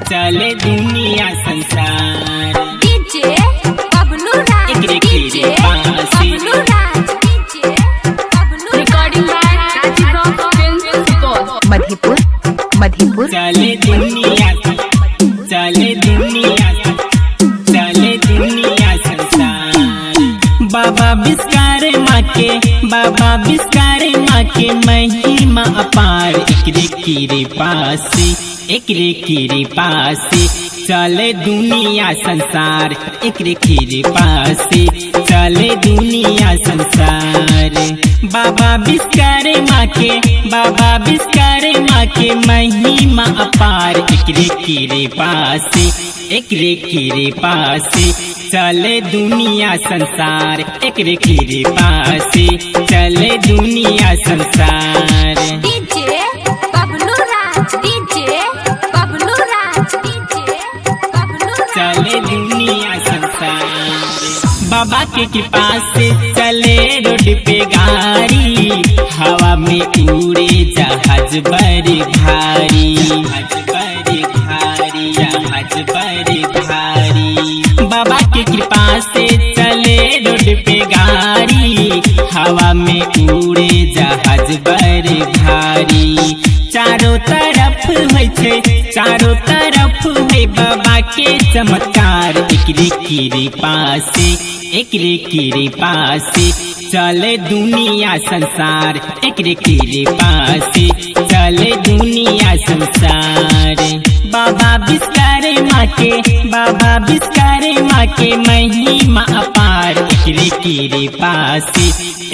चले दुनिया संसार DJ Bablu Raj DJ Bablu Raj DJ Bablu recording by Rajeev rock film Supaul Madhepur चले दुनिया संसार बाबा विस्कार माँ के महिमा अपार एकरे कीरे पासे चले दुनिया संसार एकरे कीरे पासे चले दुनिया संसार बाबा विस्कार माँ के महिमा अपार एकरे कीरे पासे चले दुनिया संसार एकरे कीरे पासे चले दुनिया संसार DJ Bablu Raj DJ Bablu Raj DJ Bablu चले दुनिया संसार बाबा के कृपा से चले रोड पे गाड़ी हवा में उड़े जहाज बड़े भारी बाबा के कृपा से चले रोड पे गाड़ी हवा में उड़े जहाज बड़े भारी चारों तरफ है बाबा के चमत्कार एकरे कीरे पासे चले दुनिया संसार एकरे कीरे पासे चले दुनिया संसार बाबा विस्कार माँ के महिमा अपार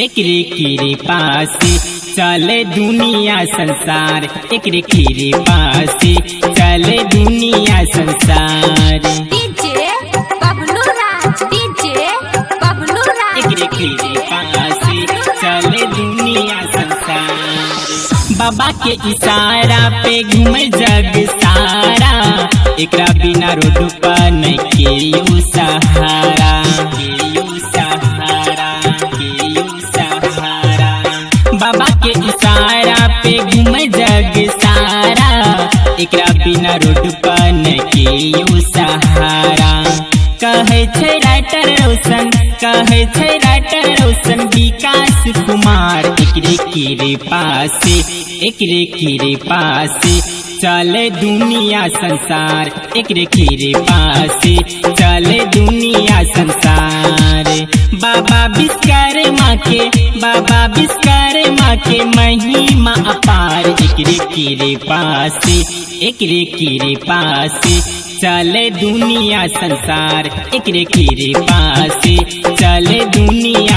एकरे कीरे पासे चले दुनिया संसार एकरे कीरे पासे चले दुनिया संसार डीजे बबलू राज डीजे बबलू राज एकरे कीरे पासे चले दुनिया संसार बाबा के इशारा पे घूमे जग सारा एकरा बिना रोड पर नहीं केयो सहारा बाबा के इशारा पे घूमे जग सारा एकरा बिना रोड पर नहीं केयो सहारा कहे छै राइटर रोशन विकास कुमार एकरे कीरे पासे चले दुनिया संसार एकरे कीरे पासे चले दुनिया संसार बाबा विस्कार माँ के महिमा अपार एकरे कीरे पासे चले दुनिया संसार एकरे कीरे पासे चले दुनिया